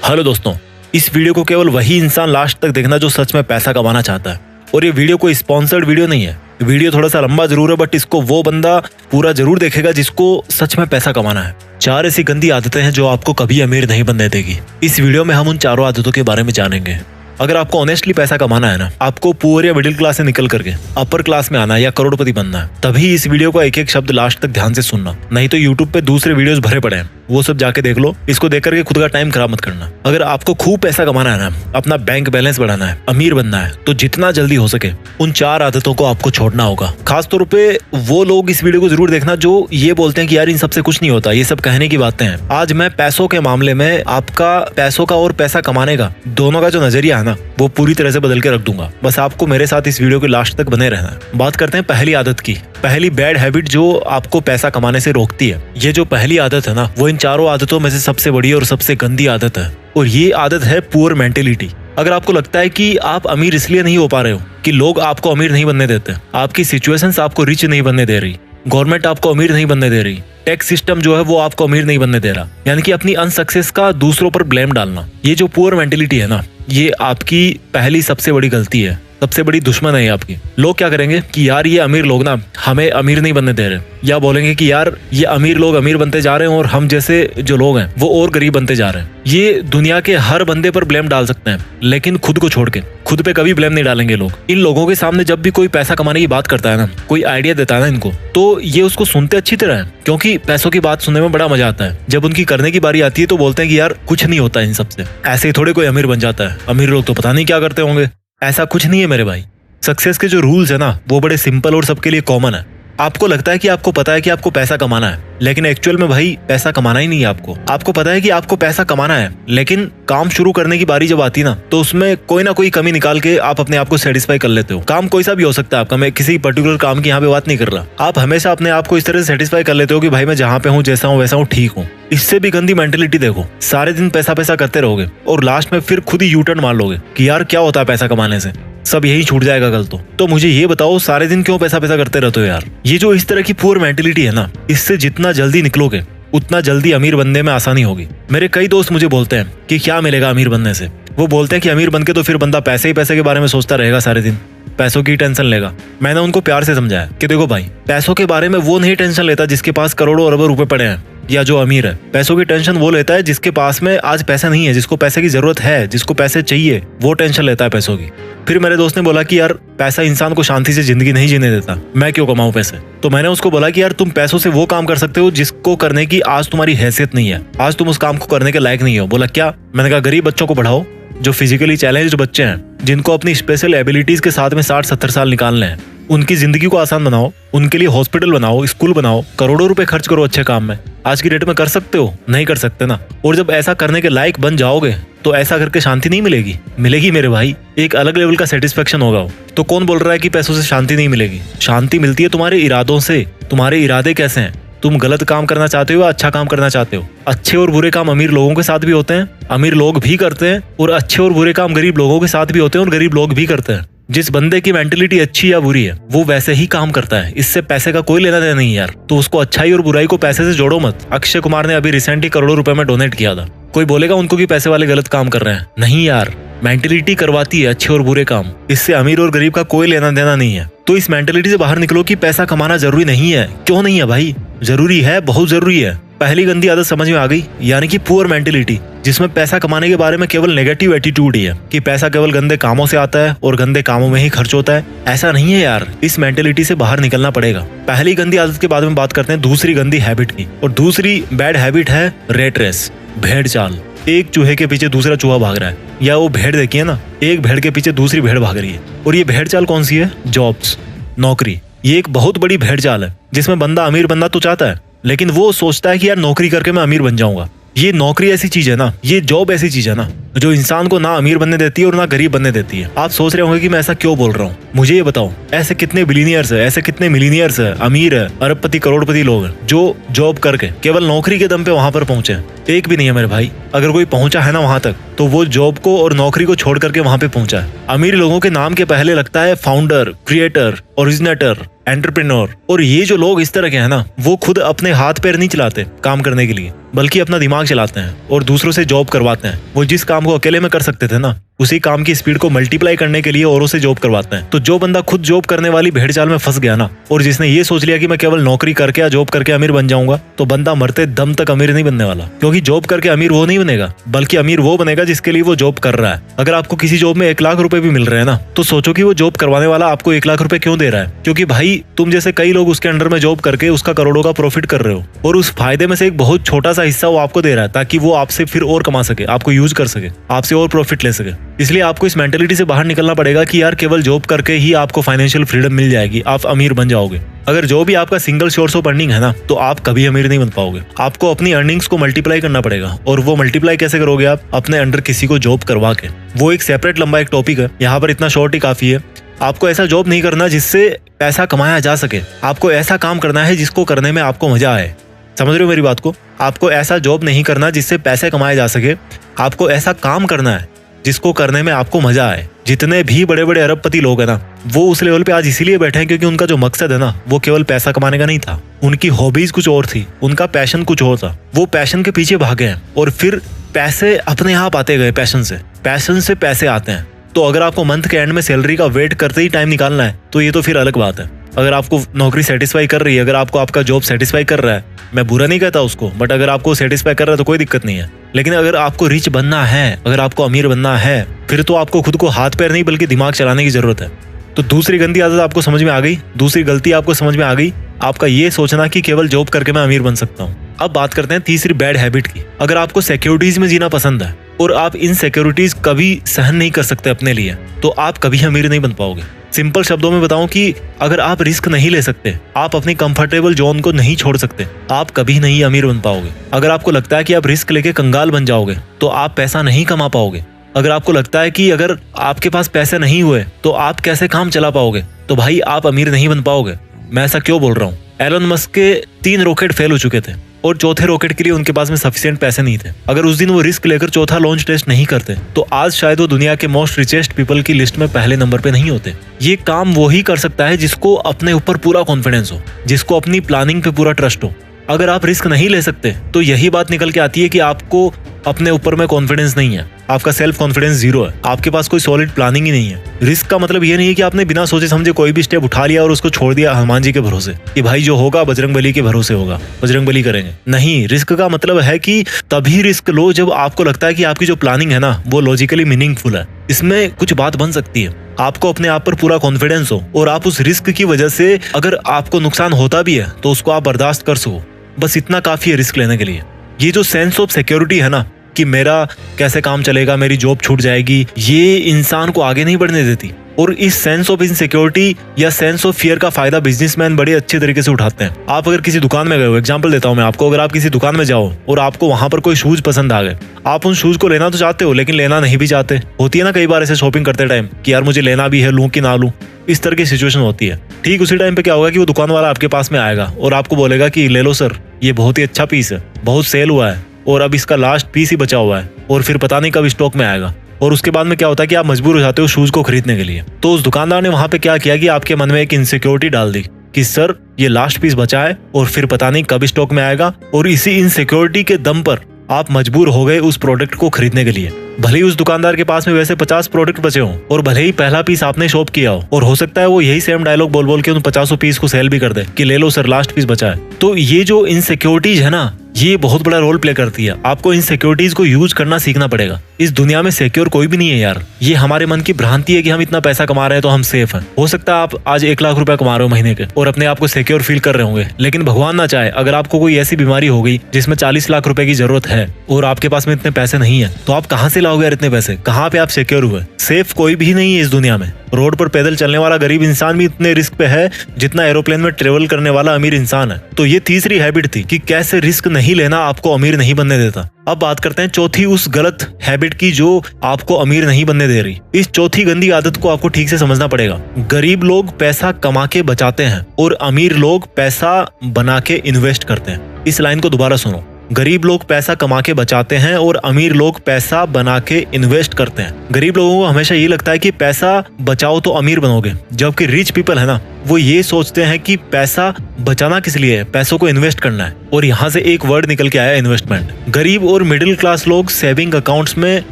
Hello दोस्तों, इस video को केवल वही इंसान लास्ट तक देखना जो सच में पैसा कमाना चाहता है। और ये वीडियो कोई स्पॉन्सर्ड वीडियो नहीं है। वीडियो थोड़ा सा लंबा जरूर है, बट इसको वो बंदा पूरा जरूर देखेगा जिसको सच में पैसा कमाना है। 4 ऐसी गंदी आदतें हैं जो आपको कभी अमीर नहीं बनने देगी। इस वीडियो में हम उन चारों आदतों के बारे में जानेंगे। अगर आपको ऑनेस्टली पैसा कमाना है ना, आपको पुअर या मिडिल क्लास से निकल करके अपर क्लास में आना है या करोड़पति बनना है, तभी इस वीडियो का एक एक शब्द लास्ट तक ध्यान से सुनना। नहीं तो यूट्यूब पे दूसरे वीडियोस भरे पड़े हैं, वो सब जाके देख लो। इसको देख करके खुद का टाइम खराब मत करना। अगर आपको खूब पैसा कमाना है ना, अपना बैंक बैलेंस बढ़ाना है, अमीर बनना है, तो जितना जल्दी हो सके उन 4 आदतों को आपको छोड़ना होगा। खासतौर पे वो लोग इस वीडियो को जरूर देखना जो ये बोलते हैं कि यार इन सबसे कुछ नहीं होता, ये सब कहने की बातें हैं। आज मैं पैसों के मामले में आपका पैसों का और पैसा कमाने का दोनों का जो नजरिया है ना, वो पूरी तरह से बदल के रख दूंगा। बस आपको मेरे साथ इस वीडियो के लास्ट तक बने रहना है। बात करते हैं पहली आदत की। पहली बैड हैबिट जो आपको पैसा कमाने से रोकती है। ये जो पहली आदत है ना, वो इन चारों आदतों में से सबसे बड़ी और सबसे गंदी आदत है। और ये आदत है पुअर मेंटेलिटी। अगर आपको लगता है कि आप अमीर इसलिए नहीं हो पा रहे हो कि लोग आपको अमीर नहीं बनने देते, आपकी सिचुएशंस आपको रिच नहीं बनने दे रही, गवर्नमेंट आपको अमीर नहीं बनने दे रही, टैक्स सिस्टम जो है वो आपको अमीर नहीं बनने दे रहा, यानी कि अपनी अनसक्सेस का दूसरों पर ब्लेम डालना, ये जो पुअर मेंटेलिटी है ना, ये आपकी पहली सबसे बड़ी गलती है, सबसे बड़ी दुश्मन है आपकी। लोग क्या करेंगे कि यार ये अमीर लोग ना हमें अमीर नहीं बनने दे रहे, या बोलेंगे कि यार ये अमीर लोग अमीर बनते जा रहे हैं और हम जैसे जो लोग हैं वो और गरीब बनते जा रहे हैं। ये दुनिया के हर बंदे पर ब्लेम डाल सकते हैं, लेकिन खुद को छोड़ के खुद पे कभी ब्लेम नहीं डालेंगे लोग। इन लोगों के सामने जब भी कोई पैसा कमाने की बात करता है ना, कोई आइडिया देता है ना इनको, तो ये उसको सुनते अच्छी तरह है, क्योंकि पैसों की बात सुनने में बड़ा मजा आता है। जब उनकी करने की बारी आती है तो बोलते हैं कि यार कुछ नहीं होता इन सबसे, ऐसे ही थोड़े कोई अमीर बन जाता है, अमीर लोग तो पता नहीं क्या करते होंगे। ऐसा कुछ नहीं है मेरे भाई। सक्सेस के जो रूल्स है ना, वो बड़े सिंपल और सबके लिए कॉमन है। आपको लगता है कि आपको पता है कि आपको पैसा कमाना है, लेकिन एक्चुअल में भाई पैसा कमाना ही नहीं है आपको। आपको पता है कि आपको पैसा कमाना है, लेकिन काम शुरू करने की बारी जब आती है ना, तो उसमें कोई ना कोई कमी निकाल के आप अपने आप को सेटिस्फाई कर लेते हो। काम कोई सा भी हो सकता है आपका, मैं किसी पर्टिकुलर काम की यहाँ पे बात नहीं कर रहा। आप हमेशा अपने आप को इस तरह से सेटिस्फाई कर लेते हो कि भाई मैं जहाँ पे हूँ, जैसा हूँ वैसा हूँ, ठीक हूँ। इससे भी गंदी मेंटेलिटी देखो, सारे दिन पैसा पैसा करते रहोगे और लास्ट में फिर खुद ही यू टर्न मार लोगे कि यार क्या होता है पैसा कमाने से, सब यही छूट जाएगा कल तो मुझे ये बताओ सारे दिन क्यों पैसा पैसा करते रहते हो यार। ये जो इस तरह की पुअर मेंटेलिटी है ना, इससे जितना जल्दी निकलोगे उतना जल्दी अमीर बनने में आसानी होगी। मेरे कई दोस्त मुझे बोलते हैं कि क्या मिलेगा अमीर बनने से। वो बोलते हैं कि अमीर बनके तो फिर बंदा पैसे ही पैसे के बारे में सोचता रहेगा, सारे दिन पैसों की टेंशन लेगा। मैंने उनको प्यार से समझाया कि देखो भाई, पैसों के बारे में वो नहीं टेंशन लेता जिसके पास करोड़ों अरबों रुपए पड़े हैं या जो अमीर है। पैसों की टेंशन वो लेता है जिसके पास में आज पैसा नहीं है, जिसको पैसे की जरूरत है, जिसको पैसे चाहिए, वो टेंशन लेता है पैसों की। फिर मेरे दोस्त ने बोला कि यार पैसा इंसान को शांति से जिंदगी नहीं जीने देता, मैं क्यों कमाऊं पैसे। तो मैंने उसको बोला कि यार तुम पैसों से वो काम कर सकते हो जिसको करने की आज तुम्हारी हैसियत नहीं है, आज तुम उस काम को करने के लायक नहीं हो। बोला क्या? मैंने कहा गरीब बच्चों को पढ़ाओ, जो फिजिकली चैलेंज्ड बच्चे हैं, जिनको अपनी स्पेशल एबिलिटीज के साथ में 60-70 साल निकालने हैं, उनकी जिंदगी को आसान बनाओ, उनके लिए हॉस्पिटल बनाओ, स्कूल बनाओ, करोड़ों रुपए खर्च करो अच्छे काम में। आज की डेट में कर सकते हो? नहीं कर सकते ना। और जब ऐसा करने के लायक बन जाओगे तो ऐसा करके शांति नहीं मिलेगी, मिलेगी मेरे भाई, एक अलग लेवल का सेटिस्फेक्शन होगा। तो कौन बोल रहा है कि पैसों से शांति नहीं मिलेगी? शांति मिलती है तुम्हारे इरादों से। तुम्हारे इरादे कैसे हैं? तुम गलत काम करना चाहते हो या अच्छा काम करना चाहते हो? अच्छे और बुरे काम अमीर लोगों के साथ भी होते हैं, अमीर लोग भी करते हैं, और अच्छे और बुरे काम गरीब लोगों के साथ भी होते हैं और गरीब लोग भी करते हैं। जिस बंदे की मेंटेलिटी अच्छी या बुरी है वो वैसे ही काम करता है, इससे पैसे का कोई लेना देना नहीं यार। तो उसको अच्छाई और बुराई को पैसे से जोड़ो मत। अक्षय कुमार ने अभी रिसेंटली करोड़ों रुपए में डोनेट किया था। कोई बोलेगा उनको कि पैसे वाले गलत काम कर रहे हैं? नहीं यार, मेंटेलिटी करवाती है अच्छे और बुरे काम, इससे अमीर और गरीब का कोई लेना देना नहीं है। तो इस मेंटेलिटी से बाहर निकलो कि पैसा कमाना जरूरी नहीं है। क्यों नहीं है भाई? जरूरी है, बहुत जरूरी है। पहली गंदी आदत समझ में आ गई, यानी कि पुअर मेंटेलिटी, जिसमें पैसा कमाने के बारे में केवल नेगेटिव एटीट्यूड ही है कि पैसा केवल गंदे कामों से आता है और गंदे कामों में ही खर्च होता है। ऐसा नहीं है यार, इस मेंटेलिटी से बाहर निकलना पड़ेगा। पहली गंदी आदत के बाद में बात करते हैं दूसरी गंदी हैबिट की, और दूसरी बैड हैबिट है रेट रेस, भेड़ चाल। एक चूहे के पीछे दूसरा चूहा भाग रहा है, या वो भेड़ देखिए ना, एक भेड़ के पीछे दूसरी भेड़ भाग रही है। और ये भेड़ चाल कौन सी है? जॉब्स, नौकरी। ये एक बहुत बड़ी भेड़ चाल है जिसमें बंदा अमीर बनना तो चाहता है, लेकिन वो सोचता है कि यार नौकरी करके मैं अमीर बन जाऊंगा। ये नौकरी ऐसी चीज है ना, ये जॉब ऐसी चीज है ना, जो इंसान को ना अमीर बनने देती है और ना गरीब बनने देती है। आप सोच रहे होंगे कि मैं ऐसा क्यों बोल रहा हूँ, मुझे ये बताओ, ऐसे कितने बिलियनियर्स है, ऐसे कितने मिलीनियर्स है, अमीर है, अरबपति करोड़पति लोग हैं जो जॉब करके केवल नौकरी के दम पे वहां पर पहुंचे। एक भी नहीं है मेरे भाई। अगर कोई पहुंचा है ना वहां तक, तो वो जॉब को और नौकरी को छोड़ करके वहां पे पहुंचा है। अमीर लोगों के नाम के पहले लगता है फाउंडर, क्रिएटर, ओरिजिनेटर, एंटरप्रेन्योर। और ये जो लोग इस तरह के हैं ना, वो खुद अपने हाथ पैर नहीं चलाते काम करने के लिए, बल्कि अपना दिमाग चलाते हैं और दूसरों से जॉब करवाते हैं। वो जिस काम को अकेले में कर सकते थे ना, उसी काम की स्पीड को मल्टीप्लाई करने के लिए औरों से जॉब करवाते हैं। तो जो बंदा खुद जॉब करने वाली भेड़ चाल में फंस गया ना, और जिसने ये सोच लिया कि मैं केवल नौकरी करके या जॉब करके अमीर बन जाऊंगा, तो बंदा मरते दम तक अमीर नहीं बनने वाला। क्योंकि जॉब करके अमीर वो नहीं बनेगा, बल्कि अमीर वो बनेगा जिसके लिए वो जॉब कर रहा है। अगर आपको किसी जॉब में 1 लाख रुपए भी मिल रहे हैं ना, तो सोचो कि वो जॉब करवाने वाला आपको 1 लाख रुपए क्यों दे रहा है। क्योंकि भाई तुम जैसे कई लोग उसके अंडर में जॉब करके उसका करोड़ों का प्रॉफिट कर रहे हो, और उस फायदे में से एक बहुत छोटा सा हिस्सा वो आपको दे रहा है, ताकि वो आपसे फिर और कमा सके, आपको यूज कर सके, आपसे और प्रॉफिट ले सके। इसलिए आपको इस मेंटेलिटी से बाहर निकलना पड़ेगा कि यार केवल जॉब करके ही आपको फाइनेंशियल फ्रीडम मिल जाएगी, आप अमीर बन जाओगे। अगर जो भी आपका सिंगल सोर्स ऑफ अर्निंग है ना, तो आप कभी अमीर नहीं बन पाओगे। आपको अपनी अर्निंग्स को मल्टीप्लाई करना पड़ेगा। और वो मल्टीप्लाई कैसे करोगे आप? अपने अंडर किसी को जॉब करवा के। वो एक सेपरेट लंबा एक टॉपिक है, यहाँ पर इतना शॉर्ट ही काफी है। आपको ऐसा जॉब नहीं करना जिससे पैसा कमाया जा सके, आपको ऐसा काम करना है जिसको करने में आपको मजा आए। समझ रहे हो मेरी बात को? आपको ऐसा जॉब नहीं करना जिससे पैसे कमाए जा सके, आपको ऐसा काम करना है जिसको करने में आपको मजा आए। जितने भी बड़े बड़े अरबपति लोग हैं ना, वो उस लेवल पे आज इसीलिए बैठे हैं क्योंकि उनका जो मकसद है ना, वो केवल पैसा कमाने का नहीं था। उनकी हॉबीज कुछ और थी, उनका पैशन कुछ और था। वो पैशन के पीछे भागे हैं और फिर पैसे अपने आप आते गए। पैशन से पैसे आते हैं। तो अगर आपको मंथ के एंड में सैलरी का वेट करते ही टाइम निकालना है, तो ये तो फिर अलग बात है। अगर आपको नौकरी सेटिस्फाई कर रही है, अगर आपको आपका जॉब सेटिस्फाई कर रहा है, मैं बुरा नहीं कहता उसको, बट अगर आपको सेटिस्फाई कर रहा है तो कोई दिक्कत नहीं है। लेकिन अगर आपको रिच बनना है, अगर आपको अमीर बनना है, फिर तो आपको खुद को हाथ पैर नहीं बल्कि दिमाग चलाने की जरूरत है। तो दूसरी गंदी आदत आपको समझ में आ गई, दूसरी गलती आपको समझ में आ गई, आपका ये सोचना कि केवल जॉब करके मैं अमीर बन सकता हूँ। अब बात करते हैं तीसरी बैड हैबिट की। अगर आपको सिक्योरिटीज में जीना पसंद है और आप इन सिक्योरिटीज कभी सहन नहीं कर सकते अपने लिए, तो आप कभी अमीर नहीं बन पाओगे। सिंपल शब्दों में बताऊं कि अगर आप रिस्क नहीं ले सकते, आप अपनी कंफर्टेबल जोन को नहीं छोड़ सकते, आप कभी नहीं अमीर बन पाओगे। अगर आपको लगता है कि आप रिस्क लेके कंगाल बन जाओगे, तो आप पैसा नहीं कमा पाओगे। अगर आपको लगता है कि अगर आपके पास पैसे नहीं हुए तो आप कैसे काम चला पाओगे, तो भाई आप अमीर नहीं बन पाओगे। मैं ऐसा क्यों बोल रहा हूँ? एलन मस्क के 3 रॉकेट फेल हो चुके थे और चौथे रॉकेट के लिए उनके पास में सफिशिएंट पैसे नहीं थे। अगर उस दिन वो रिस्क लेकर चौथा लॉन्च टेस्ट नहीं करते, तो आज शायद वो दुनिया के मोस्ट रिचेस्ट पीपल की लिस्ट में पहले नंबर पे नहीं होते। ये काम वो ही कर सकता है जिसको अपने ऊपर पूरा कॉन्फिडेंस हो, जिसको अपनी प्लानिंग पे पूरा ट्रस्ट हो। अगर आप रिस्क नहीं ले सकते, तो यही बात निकल के आती है कि आपको अपने ऊपर में कॉन्फिडेंस नहीं है, आपका सेल्फ कॉन्फिडेंस 0 है, आपके पास कोई सॉलिड प्लानिंग ही नहीं है। रिस्क का मतलब ये नहीं है कि आपने बिना सोचे समझे कोई भी स्टेप उठा लिया और उसको छोड़ दिया हनुमान जी के भरोसे कि भाई जो होगा बजरंगबली के भरोसे होगा, बजरंगबली करेंगे। नहीं, रिस्क का मतलब है कि तभी रिस्क लो जब आपको लगता है कि आपकी जो प्लानिंग है ना, वो लॉजिकली मीनिंगफुल है, इसमें कुछ बात बन सकती है, आपको अपने आप पर पूरा कॉन्फिडेंस हो और आप उस रिस्क की वजह से अगर आपको नुकसान होता भी है तो उसको आप बर्दाश्त कर सको। बस इतना काफी है रिस्क लेने के लिए। ये जो सेंस ऑफ सिक्योरिटी है ना, कि मेरा कैसे काम चलेगा, मेरी जॉब छूट जाएगी, ये इंसान को आगे नहीं बढ़ने देती। और इस सेंस ऑफ इनसिक्योरिटी या सेंस ऑफ फियर का फायदा बिजनेसमैन बड़े अच्छे तरीके से उठाते हैं। आप अगर किसी दुकान में गए हो, एग्जांपल देता हूं मैं आपको, अगर आप किसी दुकान में जाओ और आपको वहां पर कोई शूज पसंद आ गए, आप उन शूज को लेना तो चाहते हो लेकिन लेना नहीं भी चाहते। होती है ना कई बार ऐसे शॉपिंग करते टाइम कि यार मुझे लेना भी है, लूं कि ना लूं, इस तरह की सिचुएशन होती है। ठीक उसी टाइम पे क्या होगा कि वो दुकान वाला आपके पास में आएगा और आपको बोलेगा कि ले लो सर, ये बहुत ही अच्छा पीस है, बहुत सेल हुआ है और अब इसका लास्ट पीस ही बचा हुआ है और फिर पता नहीं कब स्टॉक में आएगा। और उसके बाद में क्या होता है कि आप मजबूर हो जाते हो शूज को खरीदने के लिए। तो उस दुकानदार ने वहां पे क्या किया कि आपके मन में एक इनसिक्योरिटी डाल दी कि सर ये लास्ट पीस बचा है और फिर पता नहीं कब स्टॉक में आएगा, और इसी इनसिक्योरिटी के दम पर आप मजबूर हो गए उस प्रोडक्ट को खरीदने के लिए। भले ही उस दुकानदार के पास में वैसे 50 प्रोडक्ट बचे हों और भले ही पहला पीस आपने शॉप किया हो, और हो सकता है वो यही सेम डायलॉग बोल बोल के उन 50 पीस को सेल भी कर दे कि ले लो सर लास्ट पीस बचा है। तो ये जो इनसिक्योरिटीज है ना, ये बहुत बड़ा रोल प्ले करती है। आपको इन सिक्योरिटीज को यूज करना सीखना पड़ेगा। इस दुनिया में सिक्योर कोई भी नहीं है यार। ये हमारे मन की भ्रांति है कि हम इतना पैसा कमा रहे हैं तो हम सेफ हैं। हो सकता है आप आज 1 लाख रुपए कमा रहे हो महीने के और अपने आप को सिक्योर फील कर रहे होंगे, लेकिन भगवान ना चाहे अगर आपको कोई ऐसी बीमारी हो गई जिसमें 40 लाख रुपए की जरूरत है और आपके पास में इतने पैसे नहीं है, तो आप कहाँ से लाओगे यार इतने पैसे? कहाँ पे आप सिक्योर हुए? सेफ कोई भी नहीं है इस दुनिया में। रोड पर पैदल चलने वाला गरीब इंसान भी इतने रिस्क पे है जितना एरोप्लेन में ट्रेवल करने वाला अमीर इंसान है। तो ये तीसरी हैबिट थी कि कैसे रिस्क नहीं लेना आपको अमीर नहीं बनने देता। अब बात करते हैं चौथी उस गलत हैबिट की जो आपको अमीर नहीं बनने दे रही। इस चौथी गंदी आदत को आपको ठीक से समझना पड़ेगा। गरीब लोग पैसा कमा के बचाते हैं और अमीर लोग पैसा बना के इन्वेस्ट करते हैं। इस लाइन को दोबारा सुनो। गरीब लोग पैसा कमा के बचाते हैं और अमीर लोग पैसा बना के इन्वेस्ट करते हैं। गरीब लोगों को हमेशा ये लगता है कि पैसा बचाओ तो अमीर बनोगे, जबकि रिच पीपल है ना, वो ये सोचते हैं कि पैसा बचाना किस लिए है, पैसों को इन्वेस्ट करना है। और यहाँ से एक वर्ड निकल के आया, इन्वेस्टमेंट। गरीब और मिडिल क्लास लोग सेविंग अकाउंट्स में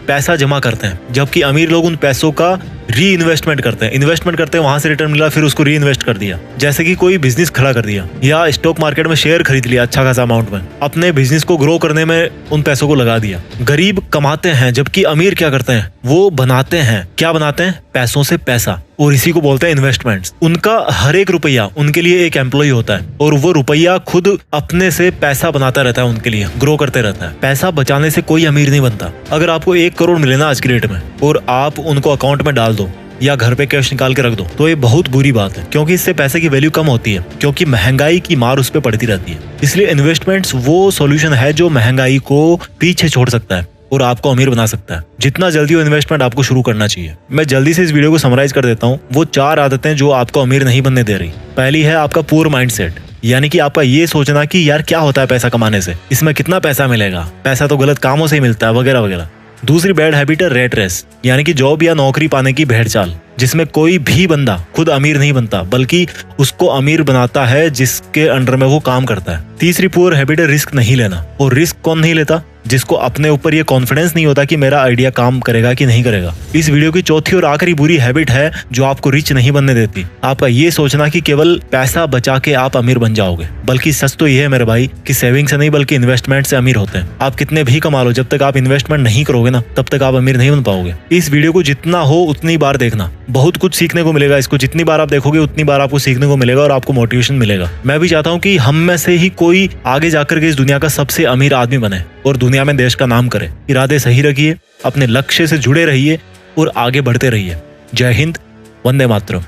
पैसा जमा करते हैं, जबकि अमीर लोग उन पैसों का री इन्वेस्टमेंट करते हैं। इन्वेस्टमेंट करते हैं, वहां से रिटर्न मिला, फिर उसको री इन्वेस्ट कर दिया। जैसे कि कोई बिजनेस खड़ा कर दिया या स्टॉक मार्केट में शेयर खरीद लिया अच्छा खासा अमाउंट में, अपने बिजनेस को ग्रो करने में उन पैसों को लगा दिया। गरीब कमाते हैं, जबकि अमीर क्या करते हैं, वो बनाते हैं। क्या बनाते हैं? पैसों से पैसा, और इसी को बोलते हैं इन्वेस्टमेंट्स। उनका हर एक रुपया उनके लिए एक एम्प्लॉय होता है और वो रुपया खुद अपने से पैसा बनाता रहता है, उनके लिए ग्रो करते रहता है। पैसा बचाने से कोई अमीर नहीं बनता। अगर आपको 1 करोड़ मिले ना आज की डेट में और आप उनको अकाउंट में डाल दो या घर पे कैश निकाल के रख दो, तो ये बहुत बुरी बात है, क्योंकि इससे पैसे की वैल्यू कम होती है, क्योंकि महंगाई की मार उस पर पड़ती रहती है। इसलिए इन्वेस्टमेंट्स वो सॉल्यूशन है जो महंगाई को पीछे छोड़ सकता है और आपको अमीर बना सकता है। जितना जल्दी हो इन्वेस्टमेंट आपको शुरू करना चाहिए। मैं जल्दी से इस वीडियो को समराइज कर देता हूँ। वो 4 आदतें जो आपको अमीर नहीं बनने दे रही। पहली है आपका पुअर माइंडसेट, यानी कि आपका ये सोचना कि यार क्या होता है पैसा कमाने से, इसमें कितना पैसा मिलेगा, पैसा तो गलत कामों से ही मिलता है, वगैरह वगैरह। दूसरी बैड हैबिट है रेट रेस, यानी कि जॉब या नौकरी पाने की भेड़ चाल, जिसमें कोई भी बंदा खुद अमीर नहीं बनता, बल्कि उसको अमीर बनाता है जिसके अंडर में वो काम करता है। तीसरी पुअर हैबिट है रिस्क नहीं लेना। और रिस्क कौन नहीं लेता? जिसको अपने ऊपर ये कॉन्फिडेंस नहीं होता कि मेरा आइडिया काम करेगा कि नहीं करेगा। इस वीडियो की चौथी और आखिरी बुरी हैबिट है जो आपको रिच नहीं बनने देती, आपका ये सोचना कि केवल पैसा बचा के आप अमीर बन जाओगे। बल्कि सच तो ये है मेरे भाई कि सेविंग से नहीं बल्कि इन्वेस्टमेंट से अमीर होते हैं। आप कितने भी कमा लो, जब तक आप इन्वेस्टमेंट नहीं करोगे ना, तब तक आप अमीर नहीं बन पाओगे। इस वीडियो को जितना हो उतनी बार देखना, बहुत कुछ सीखने को मिलेगा। इसको जितनी बार आप देखोगे उतनी बार आपको सीखने को मिलेगा और आपको मोटिवेशन मिलेगा। मैं भी चाहता हूँ कि हम में से ही कोई आगे जाकर के इस दुनिया का सबसे अमीर आदमी बने और दुनिया में देश का नाम करे। इरादे सही रखिए, अपने लक्ष्य से जुड़े रहिए और आगे बढ़ते रहिए। जय हिंद, वंदे मातरम।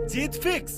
जीत फिक्स।